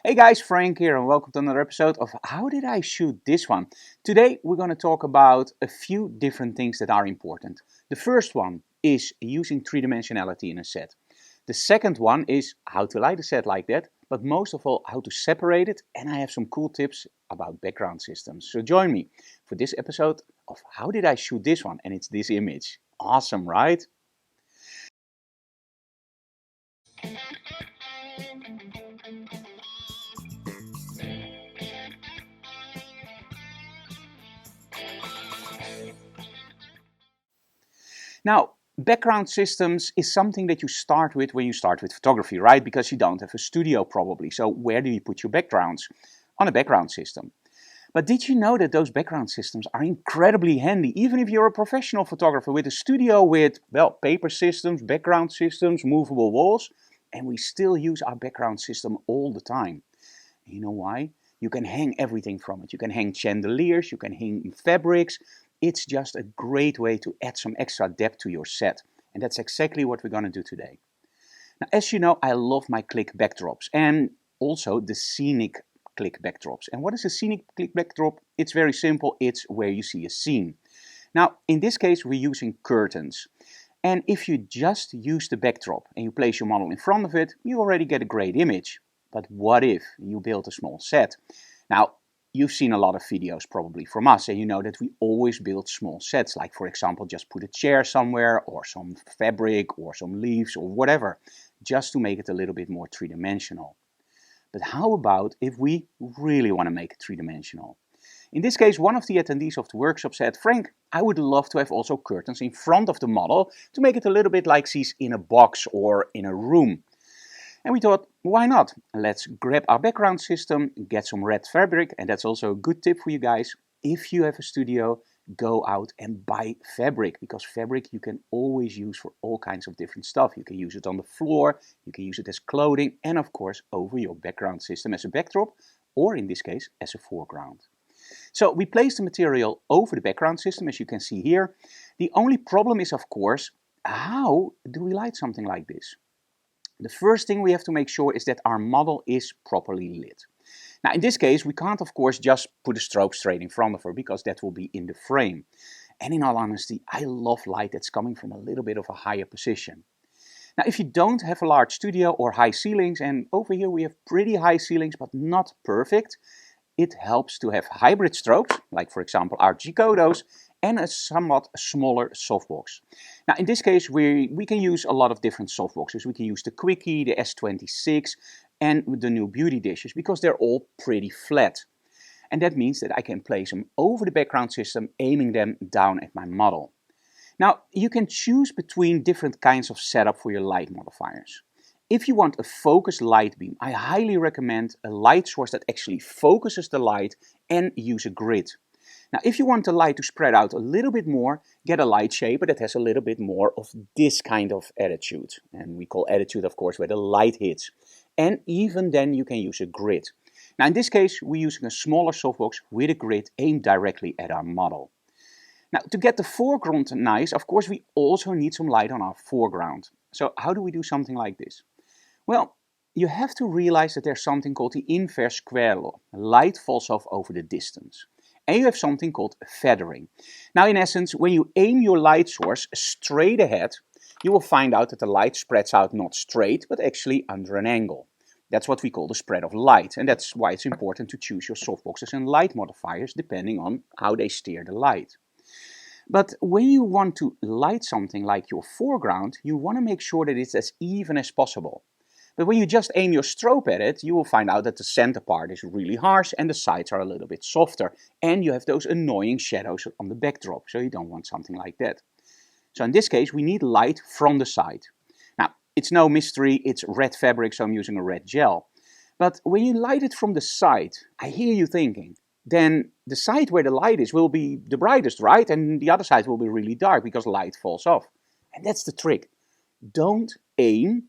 Hey guys, Frank here and welcome to another episode of How Did I Shoot This One? Today we're going to talk about a few different things that are important. The first one is using three-dimensionality in a set. The second one is how to light a set like that, but most of all how to separate it, and I have some cool tips about background systems. So join me for this episode of How Did I Shoot This One? And it's this image. Awesome, right? Now, background systems is something that you start with when you start with photography, right? Because you don't have a studio probably. So where do you put your backgrounds? On a background system. But did you know that those background systems are incredibly handy, even if you're a professional photographer with a studio with, well, paper systems, background systems, movable walls, and we still use our background system all the time. You know why? You can hang everything from it. You can hang chandeliers, you can hang fabrics. It's just a great way to add some extra depth to your set. And that's exactly what we're going to do today. Now, as you know, I love my click backdrops and also the scenic click backdrops. And what is a scenic click backdrop? It's very simple. It's where you see a scene. Now, in this case, we're using curtains. And if you just use the backdrop and you place your model in front of it, you already get a great image. But what if you build a small set? Now, you've seen a lot of videos probably from us, and you know that we always build small sets, like for example, just put a chair somewhere or some fabric or some leaves or whatever, just to make it a little bit more three-dimensional. But how about if we really want to make it three-dimensional? In this case, one of the attendees of the workshop said, Frank, I would love to have also curtains in front of the model to make it a little bit like she's in a box or in a room. And we thought, why not? Let's grab our background system, get some red fabric, and that's also a good tip for you guys. If you have a studio, go out and buy fabric, because fabric you can always use for all kinds of different stuff. You can use it on the floor, you can use it as clothing, and of course over your background system as a backdrop, or in this case as a foreground. So we place the material over the background system, as you can see here. The only problem is, of course, how do we light something like this? The first thing we have to make sure is that our model is properly lit. Now in this case we can't of course just put a strobe straight in front of her, because that will be in the frame. And in all honesty, I love light that's coming from a little bit of a higher position. Now if you don't have a large studio or high ceilings, and over here we have pretty high ceilings but not perfect, it helps to have hybrid strobes, like for example our G-Codos, and a somewhat smaller softbox. Now in this case we can use a lot of different softboxes. We can use the Quickie, the S26 and the new Beauty dishes, because they're all pretty flat. And that means that I can place them over the background system, aiming them down at my model. Now you can choose between different kinds of setup for your light modifiers. If you want a focused light beam, I highly recommend a light source that actually focuses the light, and use a grid. Now, if you want the light to spread out a little bit more, get a light shaper that has a little bit more of this kind of attitude. And we call attitude, of course, where the light hits. And even then you can use a grid. Now, in this case, we're using a smaller softbox with a grid aimed directly at our model. Now, to get the foreground nice, of course, we also need some light on our foreground. So how do we do something like this? Well, you have to realize that there's something called the inverse square law. Light falls off over the distance. And you have something called feathering. Now in essence, when you aim your light source straight ahead, you will find out that the light spreads out not straight, but actually under an angle. That's what we call the spread of light, and that's why it's important to choose your softboxes and light modifiers depending on how they steer the light. But when you want to light something like your foreground, you want to make sure that it's as even as possible. But when you just aim your strobe at it, you will find out that the center part is really harsh and the sides are a little bit softer. And you have those annoying shadows on the backdrop, so you don't want something like that. So in this case, we need light from the side. Now, it's no mystery, it's red fabric, so I'm using a red gel. But when you light it from the side, I hear you thinking, then the side where the light is will be the brightest, right? And the other side will be really dark because light falls off. And that's the trick. Don't aim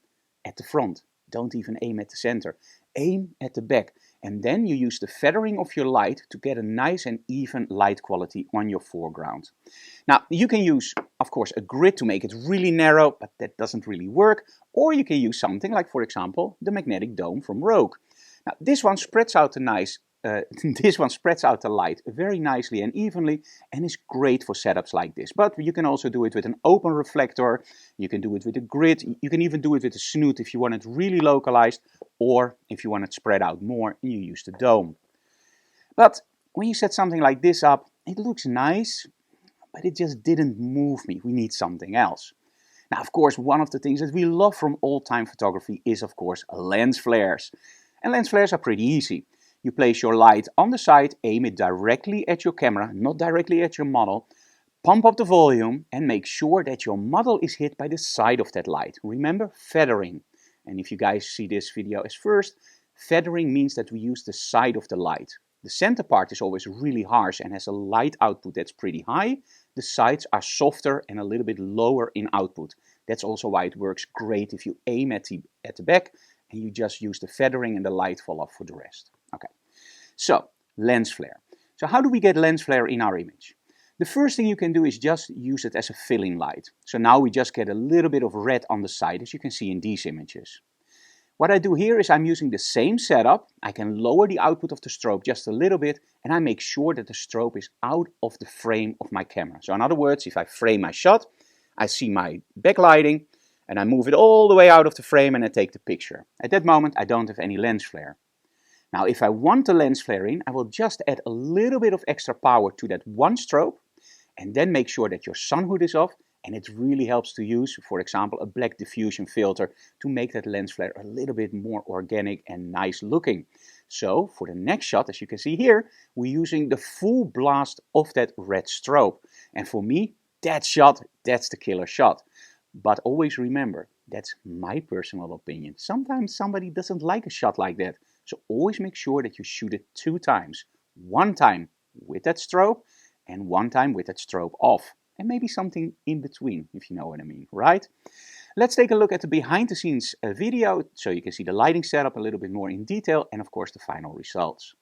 at the front. Don't even aim at the center. Aim at the back. And then you use the feathering of your light to get a nice and even light quality on your foreground. Now, you can use, of course, a grid to make it really narrow, but that doesn't really work. Or you can use something like, for example, the magnetic dome from Rogue. Now, this one spreads out the this one spreads out the light very nicely and evenly and is great for setups like this. But you can also do it with an open reflector, you can do it with a grid, you can even do it with a snoot if you want it really localized, or if you want it spread out more, you use the dome. But when you set something like this up, it looks nice, but it just didn't move me. We need something else. Now, of course, one of the things that we love from old-time photography is, of course, lens flares. And lens flares are pretty easy. You place your light on the side, aim it directly at your camera, not directly at your model, pump up the volume and make sure that your model is hit by the side of that light. Remember, feathering. And if you guys see this video as first, feathering means that we use the side of the light. The center part is always really harsh and has a light output that's pretty high. The sides are softer and a little bit lower in output. That's also why it works great if you aim at the back and you just use the feathering and the light fall off for the rest. Okay, so lens flare. So how do we get lens flare in our image? The first thing you can do is just use it as a filling light. So now we just get a little bit of red on the side, as you can see in these images. What I do here is I'm using the same setup. I can lower the output of the strobe just a little bit and I make sure that the strobe is out of the frame of my camera. So in other words, if I frame my shot, I see my backlighting and I move it all the way out of the frame and I take the picture. At that moment, I don't have any lens flare. Now, if I want the lens flare in, I will just add a little bit of extra power to that one strobe and then make sure that your sun hood is off. And it really helps to use, for example, a black diffusion filter to make that lens flare a little bit more organic and nice looking. So for the next shot, as you can see here, we're using the full blast of that red strobe. And for me, that shot, that's the killer shot. But always remember, that's my personal opinion. Sometimes somebody doesn't like a shot like that. So always make sure that you shoot it 2 times. 1 time with that strobe and 1 time with that strobe off. And maybe something in between, if you know what I mean, right? Let's take a look at the behind the scenes video so you can see the lighting setup a little bit more in detail and of course the final results.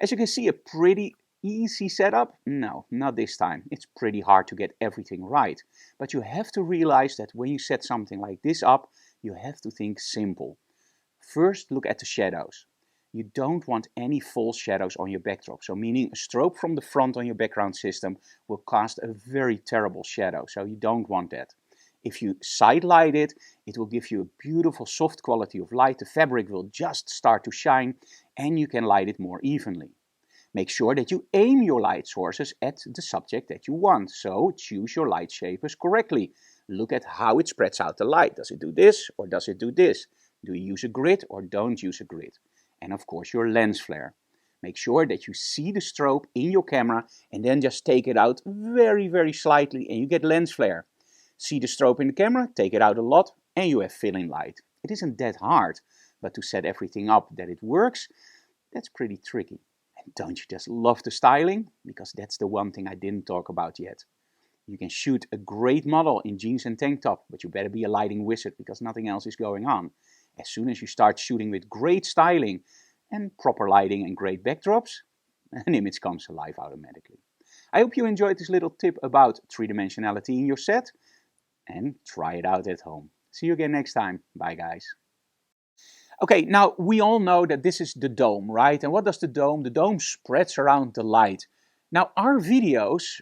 As you can see, a pretty easy setup? No, not this time. It's pretty hard to get everything right. But you have to realize that when you set something like this up, you have to think simple. First, look at the shadows. You don't want any false shadows on your backdrop. So meaning a strobe from the front on your background system will cast a very terrible shadow. So you don't want that. If you side light it, it will give you a beautiful soft quality of light. The fabric will just start to shine and you can light it more evenly. Make sure that you aim your light sources at the subject that you want. So choose your light shapers correctly. Look at how it spreads out the light. Does it do this or does it do this? Do you use a grid or don't use a grid? And of course your lens flare. Make sure that you see the strobe in your camera and then just take it out very, very slightly and you get lens flare. See the strobe in the camera, take it out a lot and you have fill-in light. It isn't that hard, but to set everything up that it works, that's pretty tricky. And don't you just love the styling? Because that's the one thing I didn't talk about yet. You can shoot a great model in jeans and tank top, but you better be a lighting wizard because nothing else is going on. As soon as you start shooting with great styling and proper lighting and great backdrops, an image comes alive automatically. I hope you enjoyed this little tip about three-dimensionality in your set, and try it out at home. See you again next time. Bye, guys. Okay, now we all know that this is the dome, right? And what does the dome? The dome spreads around the light. Now, our videos,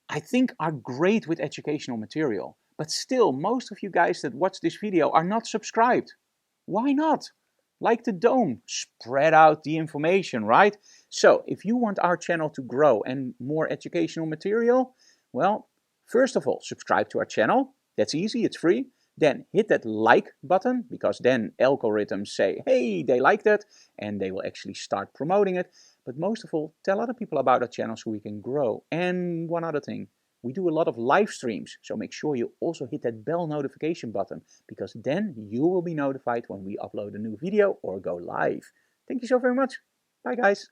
I think, are great with educational material. But still, most of you guys that watch this video are not subscribed. Why not? Like the dome, spread out the information, right? So, if you want our channel to grow and more educational material, well, first of all, subscribe to our channel. That's easy, it's free. Then hit that like button, because then algorithms say, hey, they like that, and they will actually start promoting it. But most of all, tell other people about our channel so we can grow. And one other thing, we do a lot of live streams, so make sure you also hit that bell notification button, because then you will be notified when we upload a new video or go live. Thank you so very much. Bye, guys.